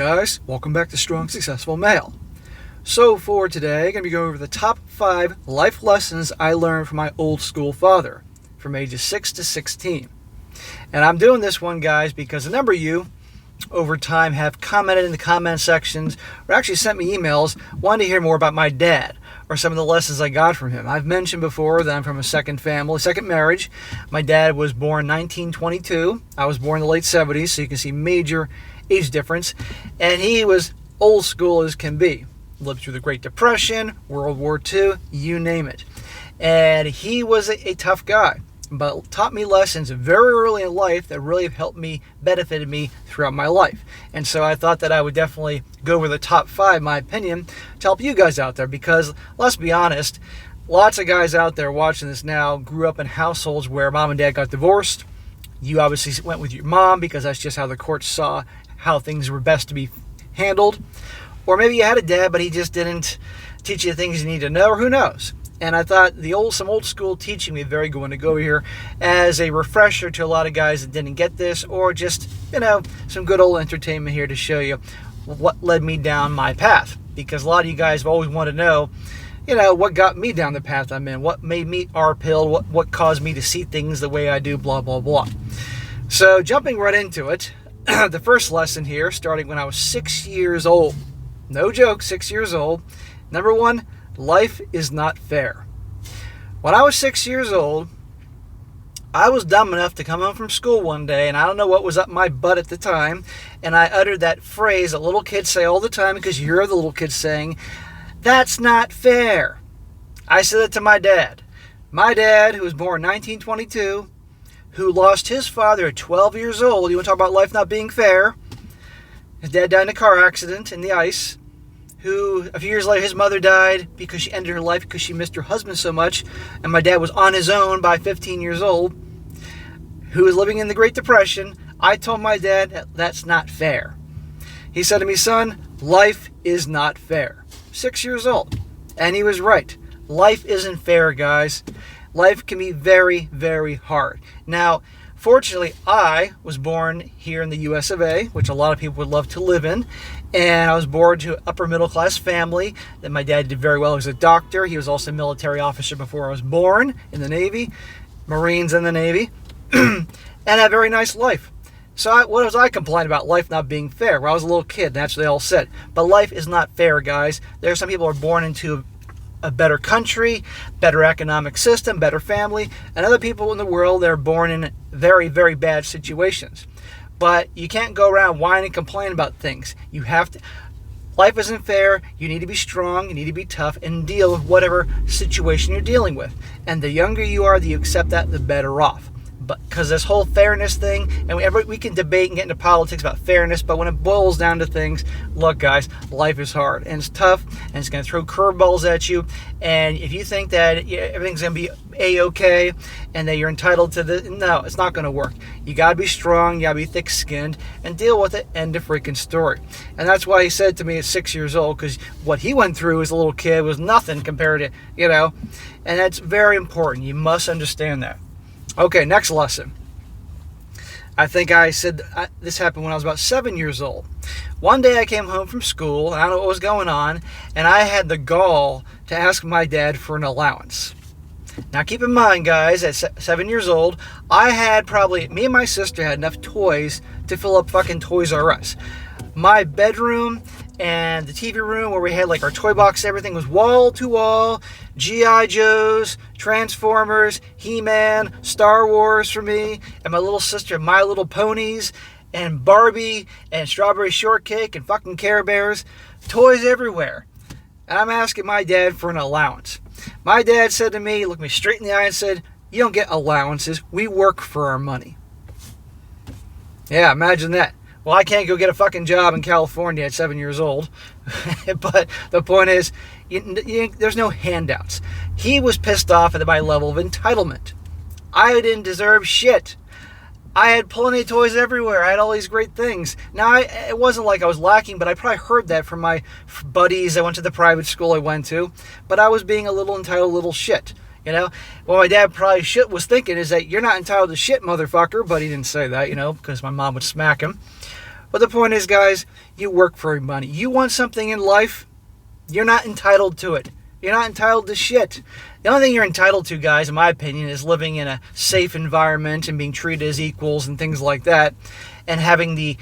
guys, welcome back to Strong Successful Male. So for today, I'm going to be going over the top 5 life lessons I learned from my old school father from ages 6 to 16. And I'm doing this one, guys, because a number of you over time have commented in the comment sections or actually sent me emails wanting to hear more about my dad or some of the lessons I got from him. I've mentioned before that I'm from a second marriage. My dad was born 1922. I was born in the late 70s, so you can see major age difference. And he was old school as can be. Lived through the Great Depression, World War II, you name it. And he was a tough guy, but taught me lessons very early in life that really have helped me, benefited me throughout my life. And so I thought that I would definitely go over the top 5, my opinion, to help you guys out there, because let's be honest, lots of guys out there watching this now grew up in households where mom and dad got divorced. You obviously went with your mom because that's just how the courts saw how things were best to be handled. Or maybe you had a dad, but he just didn't teach you the things you need to know, or who knows. And I thought some old school teaching would be very good one to go over here as a refresher to a lot of guys that didn't get this, or just, some good old entertainment here to show you what led me down my path. Because a lot of you guys have always wanted to know, what got me down the path I'm in, what made me R-pilled, what caused me to see things the way I do, blah, blah, blah. So jumping right into it, the first lesson here, starting when I was 6 years old. No joke, 6 years old. Number 1, life is not fair. When I was 6 years old, I was dumb enough to come home from school one day, and I don't know what was up my butt at the time, and I uttered that phrase that little kids say all the time, because you hear the little kids saying, "That's not fair." I said it to my dad. My dad, who was born in 1922, who lost his father at 12 years old. You want to talk about life not being fair? His dad died in a car accident in the ice. Who, a few years later, his mother died because she ended her life because she missed her husband so much. And my dad was on his own by 15 years old. Who was living in the Great Depression. I told my dad, that's not fair. He said to me, "Son, life is not fair." 6 years old. And he was right. Life isn't fair, guys. Life can be very, very hard. Now, fortunately, I was born here in the US of A, which a lot of people would love to live in. And I was born to an upper middle class family. That my dad did very well. He was a doctor. He was also a military officer before I was born in the Navy, Marines in the Navy, and had a very nice life. So what was I complaining about life not being fair? Well, I was a little kid, and that's what they all said. But life is not fair, guys. There are some people who are born into a better country, better economic system, better family, and other people in the world that are born in very, very bad situations. But you can't go around whining and complaining about things. You have to. Life isn't fair. You need to be strong. You need to be tough and deal with whatever situation you're dealing with. And the younger you are, that you accept that, the better off. But because this whole fairness thing, and we can debate and get into politics about fairness, but when it boils down to things, look, guys, life is hard and it's tough, and it's going to throw curveballs at you. And if you think that everything's going to be a-okay and that you're entitled to this, no, it's not going to work. You got to be strong, you got to be thick-skinned, and deal with it. End of freaking story. And that's why he said to me at 6 years old, because what he went through as a little kid was nothing compared to, and that's very important. You must understand that. Okay, next lesson. I think I said this happened when I was about 7 years old. One day I came home from school, and I don't know what was going on, and I had the gall to ask my dad for an allowance. Now keep in mind, guys, at 7 years old, me and my sister had enough toys to fill up fucking Toys R Us. My bedroom and the TV room where we had like our toy box, everything was wall to wall. G.I. Joes, Transformers, He-Man, Star Wars for me, and my little sister, My Little Ponies, and Barbie, and Strawberry Shortcake, and fucking Care Bears. Toys everywhere. And I'm asking my dad for an allowance. My dad said to me, looked me straight in the eye and said, "You don't get allowances. We work for our money." Yeah, imagine that. Well, I can't go get a fucking job in California at 7 years old. But the point is, there's no handouts. He was pissed off at my level of entitlement. I didn't deserve shit. I had plenty of toys everywhere. I had all these great things. Now, it wasn't like I was lacking, but I probably heard that from my buddies. I went to the private school I went to. But I was being a little entitled little shit. What my dad probably was thinking is that you're not entitled to shit, motherfucker. But he didn't say that, because my mom would smack him. But the point is, guys, you work for your money. You want something in life, you're not entitled to it. You're not entitled to shit. The only thing you're entitled to, guys, in my opinion, is living in a safe environment and being treated as equals and things like that, and having the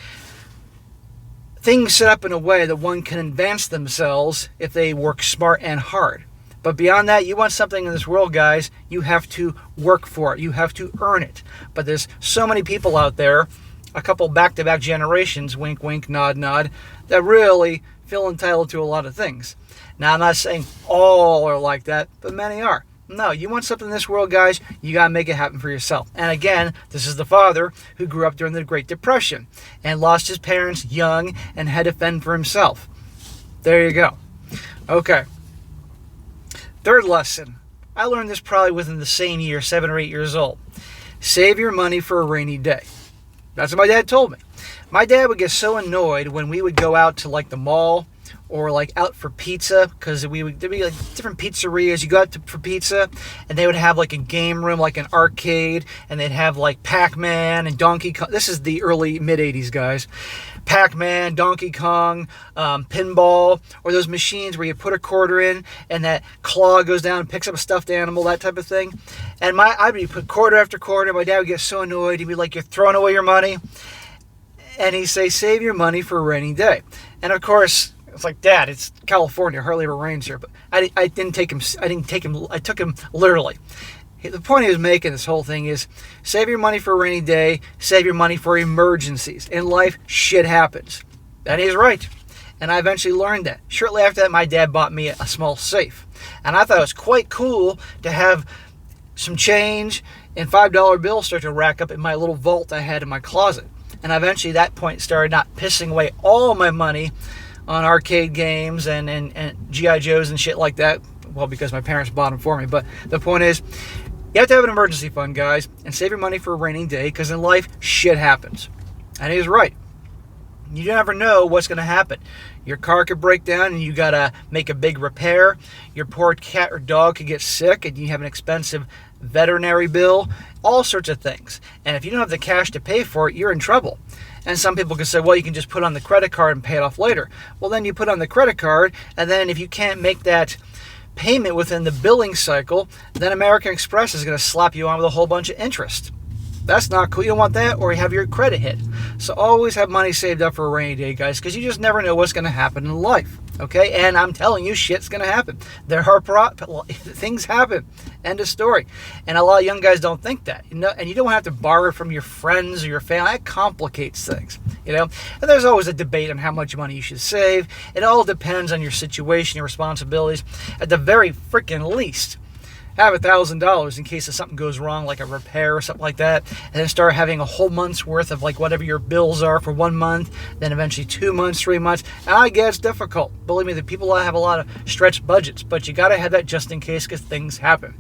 things set up in a way that one can advance themselves if they work smart and hard. But beyond that, you want something in this world, guys, you have to work for it. You have to earn it. But there's so many people out there, a couple back-to-back generations, wink, wink, nod, nod, that really feel entitled to a lot of things. Now, I'm not saying all are like that, but many are. No, you want something in this world, guys, you got to make it happen for yourself. And again, this is the father who grew up during the Great Depression and lost his parents young and had to fend for himself. There you go. Okay. Third lesson. I learned this probably within the same year, 7 or 8 years old. Save your money for a rainy day. That's what my dad told me. My dad would get so annoyed when we would go out to like the mall or like out for pizza, because there'd be like different pizzerias. You go out for pizza and they would have like a game room, like an arcade, and they'd have like Pac-Man and Donkey Kong. This is the early mid-'80s, guys. Pac-Man, Donkey Kong, pinball, or those machines where you put a quarter in and that claw goes down and picks up a stuffed animal, that type of thing. And I'd be put quarter after quarter. My dad would get so annoyed. He'd be like, "You're throwing away your money." And he'd say, "Save your money for a rainy day." And of course, it's like, "Dad, it's California. Hardly ever rains here." But I didn't take him. I took him literally. The point he was making, this whole thing, is save your money for a rainy day. Save your money for emergencies. In life, shit happens. And he's right. And I eventually learned that. Shortly after that, my dad bought me a small safe. And I thought it was quite cool to have some change and $5 bills start to rack up in my little vault I had in my closet. And eventually, at that point, started not pissing away all my money on arcade games and G.I. Joes and shit like that. Well, because my parents bought them for me. But the point is, you have to have an emergency fund, guys, and save your money for a rainy day, because in life, shit happens. And he was right. You never know what's going to happen. Your car could break down and you got to make a big repair. Your poor cat or dog could get sick and you have an expensive veterinary bill. All sorts of things. And if you don't have the cash to pay for it, you're in trouble. And some people can say, well, you can just put on the credit card and pay it off later. Well, then you put on the credit card, and then if you can't make that payment within the billing cycle, then American Express is going to slap you on with a whole bunch of interest. That's not cool. You don't want that, or you have your credit hit. So always have money saved up for a rainy day, guys, because you just never know what's going to happen in life. Okay? And I'm telling you, shit's going to happen. There are things happen. End of story. And a lot of young guys don't think that. And you don't have to borrow from your friends or your family. That complicates things. And there's always a debate on how much money you should save. It all depends on your situation, your responsibilities. At the very freaking least, have $1,000 in case if something goes wrong, like a repair or something like that, and then start having a whole month's worth of like whatever your bills are for 1 month, then eventually 2 months, 3 months. And I get it's difficult. Believe me, the people have a lot of stretched budgets, but you got to have that just in case, because things happen.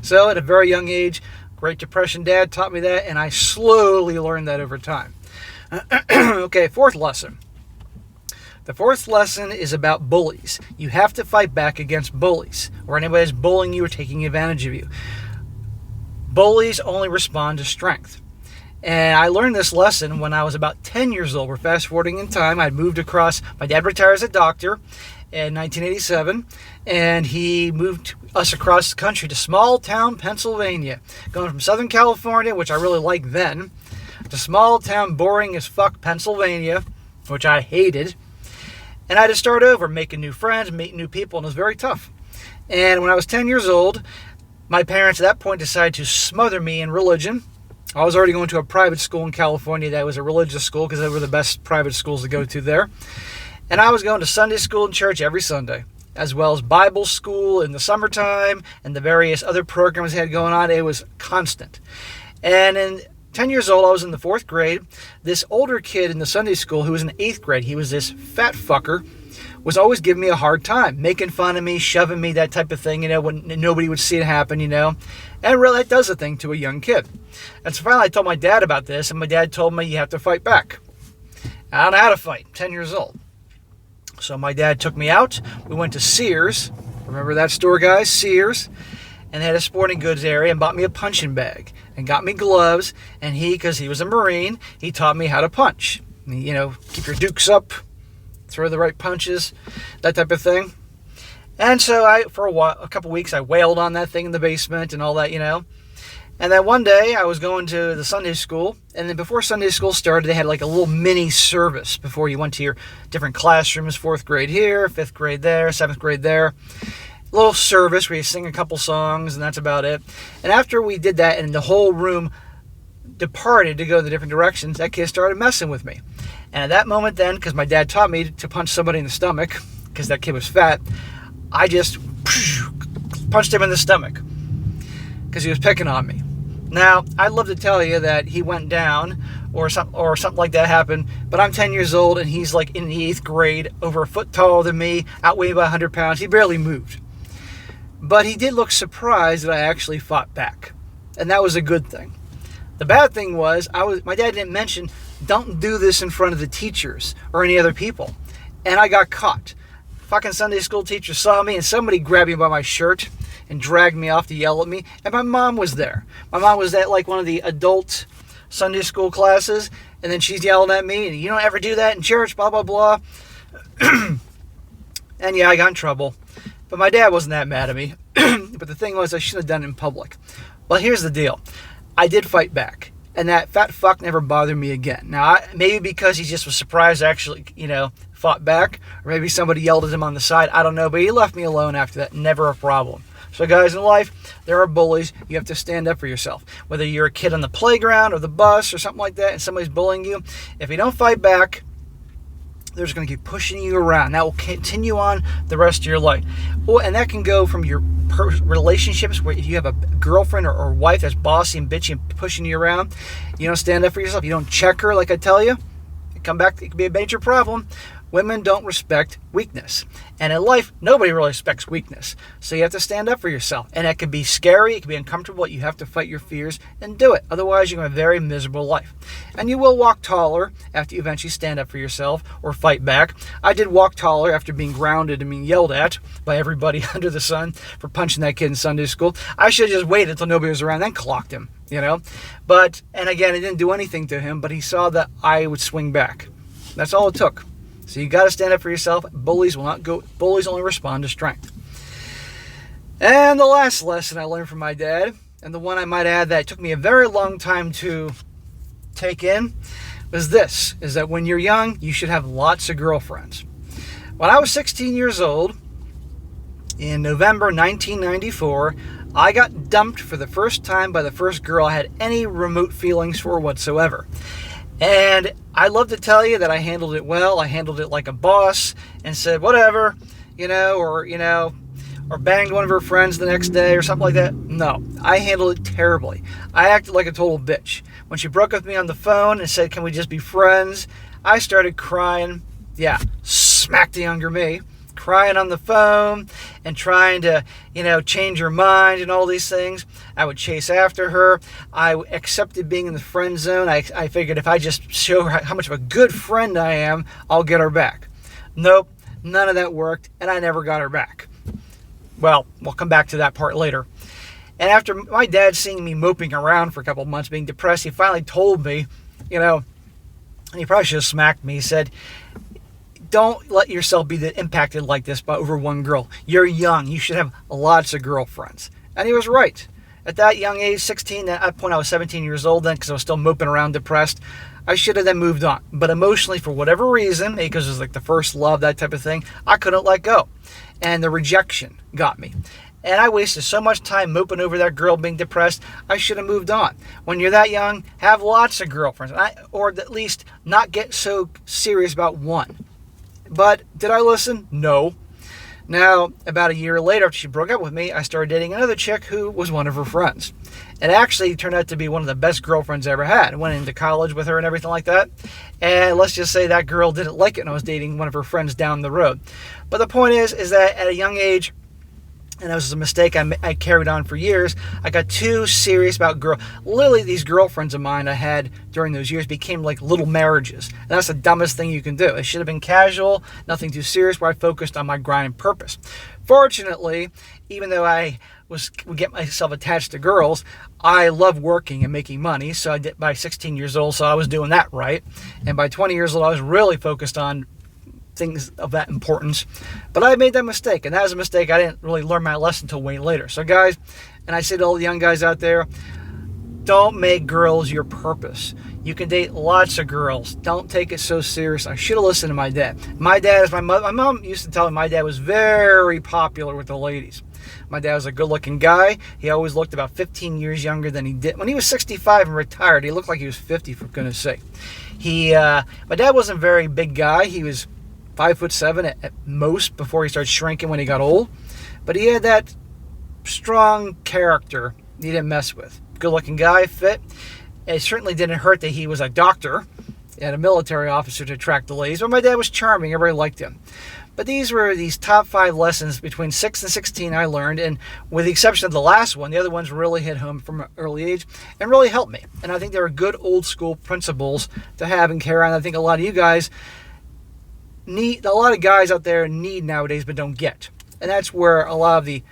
So at a very young age, Great Depression dad taught me that, and I slowly learned that over time. Okay, fourth lesson. The fourth lesson is about bullies. You have to fight back against bullies, or anybody that's bullying you or taking advantage of you. Bullies only respond to strength. And I learned this lesson when I was about 10 years old. We're fast forwarding in time. I'd moved across. My dad retired as a doctor in 1987, and he moved us across the country to small town Pennsylvania, going from Southern California, which I really liked then, to small town boring as fuck Pennsylvania, which I hated. And I had to start over, making new friends, meeting new people, and it was very tough. And when I was 10 years old, my parents at that point decided to smother me in religion. I was already going to a private school in California that was a religious school, because they were the best private schools to go to there. And I was going to Sunday school and church every Sunday, as well as Bible school in the summertime and the various other programs they had going on. It was constant. And in 10 years old, I was in the 4th grade. This older kid in the Sunday school who was in 8th grade, he was this fat fucker, was always giving me a hard time, making fun of me, shoving me, that type of thing, when nobody would see it happen, And really, that does a thing to a young kid. And so finally, I told my dad about this, and my dad told me, you have to fight back. I don't know how to fight, 10 years old. So my dad took me out. We went to Sears. Remember that store, guys? Sears. And they had a sporting goods area, and bought me a punching bag and got me gloves. And because he was a Marine, he taught me how to punch. keep your dukes up, throw the right punches, that type of thing. And so for a couple weeks, I wailed on that thing in the basement and all that, And then one day I was going to the Sunday school, and then before Sunday school started, they had like a little mini service before you went to your different classrooms, 4th grade here, 5th grade there, 7th grade there. A little service where you sing a couple songs, and that's about it. And after we did that and the whole room departed to go the different directions, that kid started messing with me. And at that moment then, because my dad taught me to punch somebody in the stomach, because that kid was fat, I just punched him in the stomach because he was picking on me. Now, I'd love to tell you that he went down or something like that happened, but I'm 10 years old and he's like in the 8th grade, over a foot taller than me, outweighed by 100 pounds. He barely moved. But he did look surprised that I actually fought back, and that was a good thing. The bad thing was, my dad didn't mention, don't do this in front of the teachers or any other people, and I got caught. Fucking Sunday school teacher saw me, and somebody grabbed me by my shirt and dragged me off to yell at me. And my mom was there. My mom was at like one of the adult Sunday school classes, and then she's yelling at me, and you don't ever do that in church, blah, blah, blah. And yeah, I got in trouble. But my dad wasn't that mad at me. But the thing was, I shouldn't have done it in public. Well, here's the deal. I did fight back, and that fat fuck never bothered me again. Now, maybe because he just was surprised I actually, fought back, or maybe somebody yelled at him on the side. I don't know, but he left me alone after that. Never a problem. So guys, in life, there are bullies. You have to stand up for yourself. Whether you're a kid on the playground or the bus or something like that, and somebody's bullying you, if you don't fight back, they're just going to keep pushing you around. That will continue on the rest of your life. Oh, and that can go from your relationships, where if you have a girlfriend or wife that's bossy and bitchy and pushing you around, you don't stand up for yourself, you don't check her like I tell you, it can be a major problem. Women don't respect weakness. And in life, nobody really respects weakness. So you have to stand up for yourself. And that can be scary, it can be uncomfortable, you have to fight your fears and do it. Otherwise, you're going to have a very miserable life. And you will walk taller after you eventually stand up for yourself or fight back. I did walk taller after being grounded and being yelled at by everybody under the sun for punching that kid in Sunday school. I should have just waited until nobody was around, then clocked him, But, and again, it didn't do anything to him, but he saw that I would swing back. That's all it took. So you got to stand up for yourself. Bullies only respond to strength. And the last lesson I learned from my dad, and the one I might add that it took me a very long time to take in, was this, is that when you're young, you should have lots of girlfriends. When I was 16 years old, in November 1994, I got dumped for the first time by the first girl I had any remote feelings for whatsoever. And I love to tell you that I handled it well. I handled it like a boss and said, whatever, or banged one of her friends the next day or something like that. No, I handled it terribly. I acted like a total bitch. When she broke up with me on the phone and said, can we just be friends? I started crying. Yeah, smack the younger me. Crying on the phone and trying to, change her mind and all these things. I would chase after her. I accepted being in the friend zone. I figured if I just show her how much of a good friend I am, I'll get her back. Nope, none of that worked, and I never got her back. Well, we'll come back to that part later. And after my dad seeing me moping around for a couple of months, being depressed, he finally told me, and he probably should have smacked me. He said, don't let yourself be impacted like this by over one girl. You're young. You should have lots of girlfriends. And he was right. At that young age, 16, at that point I was 17 years old then because I was still moping around depressed. I should have then moved on. But emotionally, for whatever reason, because it was like the first love, that type of thing, I couldn't let go. And the rejection got me. And I wasted so much time moping over that girl being depressed, I should have moved on. When you're that young, have lots of girlfriends. Or at least not get so serious about one. But did I listen? No. Now, about a year later, after she broke up with me, I started dating another chick who was one of her friends. It actually turned out to be one of the best girlfriends I ever had. I went into college with her and everything like that. And let's just say that girl didn't like it and I was dating one of her friends down the road. But the point is that at a young age, and it was a mistake I carried on for years. I got too serious about literally these girlfriends of mine I had during those years became like little marriages. And that's the dumbest thing you can do. It should have been casual, nothing too serious, where I focused on my grind and purpose. Fortunately, even though I would get myself attached to girls, I love working and making money. So I did by 16 years old, so I was doing that right. And by 20 years old, I was really focused on things of that importance. But I made that mistake, and that was a mistake I didn't really learn my lesson until way later. So guys, and I say to all the young guys out there, don't make girls your purpose. You can date lots of girls. Don't take it so serious. I should have listened to my dad. My dad is my mother. My mom used to tell me my dad was very popular with the ladies. My dad was a good-looking guy. He always looked about 15 years younger than he did. When he was 65 and retired, he looked like he was 50, for goodness sake. My dad wasn't a very big guy. He was 5'7" at most before he started shrinking when he got old. But he had that strong character he didn't mess with. Good looking guy, fit. It certainly didn't hurt that he was a doctor and a military officer to attract the ladies. But my dad was charming. Everybody liked him. But these were these top 5 lessons between 6 and 16 I learned. And with the exception of the last one, the other ones really hit home from an early age and really helped me. And I think they were good old school principles to have and carry on. I think a lot of you guys a lot of guys out there need nowadays but don't get. And that's where a lot of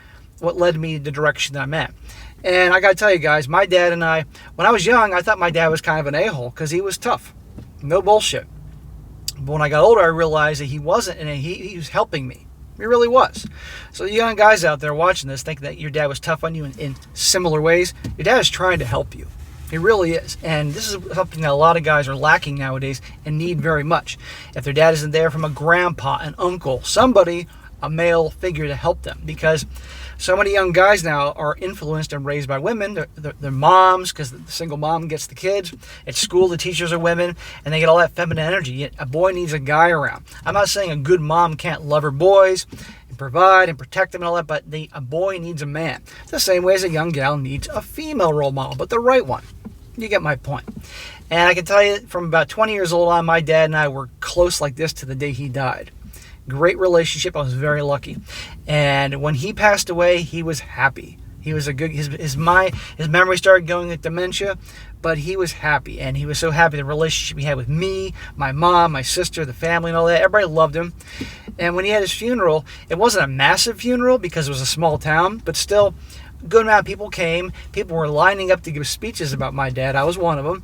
what led me the direction that I'm at. And I got to tell you guys, my dad and I, when I was young, I thought my dad was kind of an a-hole because he was tough. No bullshit. But when I got older, I realized that he wasn't, and he was helping me. He really was. So you young guys out there watching this, thinking that your dad was tough on you in similar ways, your dad is trying to help you. He really is. And this is something that a lot of guys are lacking nowadays and need very much. If their dad isn't there, from a grandpa, an uncle, somebody, a male figure to help them. Because so many young guys now are influenced and raised by women. They're moms, because the single mom gets the kids. At school, the teachers are women, and they get all that feminine energy. Yet a boy needs a guy around. I'm not saying a good mom can't love her boys and provide and protect them and all that, but a boy needs a man. The same way as a young gal needs a female role model, but the right one. You get my point. And I can tell you, from about 20 years old on, my dad and I were close like this to the day he died. Great relationship. I was very lucky. And when he passed away, he was happy. He was his memory started going with dementia, but he was happy. And he was so happy the relationship he had with me, my mom, my sister, the family and all that. Everybody loved him. And when he had his funeral, it wasn't a massive funeral because it was a small town, but still, a good amount of people came. People were lining up to give speeches about my dad. I was one of them.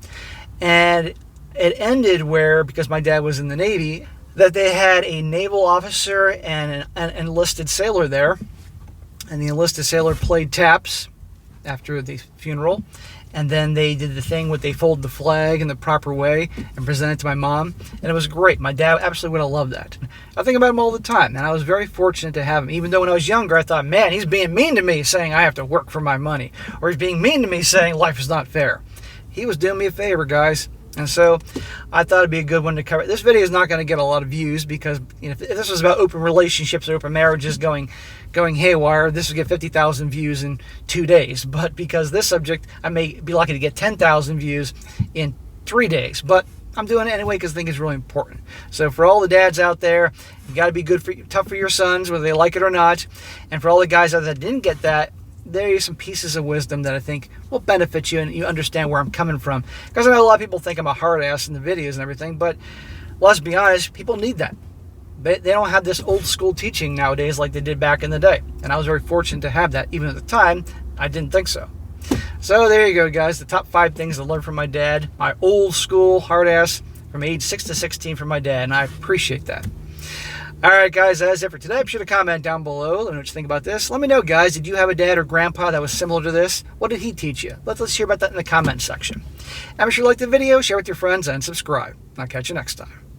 And it ended where, because my dad was in the Navy, that they had a naval officer and an enlisted sailor there. And the enlisted sailor played taps after the funeral. And then they did the thing where they folded the flag in the proper way and presented it to my mom. And it was great. My dad absolutely would have loved that. I think about him all the time. And I was very fortunate to have him. Even though when I was younger, I thought, man, he's being mean to me saying I have to work for my money. Or he's being mean to me saying life is not fair. He was doing me a favor, guys. And so I thought it'd be a good one to cover. This video is not going to get a lot of views because if this was about open relationships or open marriages going haywire, this would get 50,000 views in 2 days. But because this subject, I may be lucky to get 10,000 views in 3 days. But I'm doing it anyway because I think it's really important. So for all the dads out there, you got to be tough for your sons, whether they like it or not. And for all the guys out there that didn't get that, there are some pieces of wisdom that I think will benefit you, and you understand where I'm coming from. Because I know a lot of people think I'm a hard ass in the videos and everything, but let's be honest, people need that. They don't have this old school teaching nowadays like they did back in the day. And I was very fortunate to have that. Even at the time, I didn't think so. So there you go, guys. The top 5 things I learned from my dad. My old school hard ass from age 6 to 16 from my dad, and I appreciate that. All right, guys, that's it for today. Be sure to comment down below. Let me know what you think about this. Let me know, guys, did you have a dad or grandpa that was similar to this? What did he teach you? Let's hear about that in the comment section. And be sure to like the video, share with your friends, and subscribe. I'll catch you next time.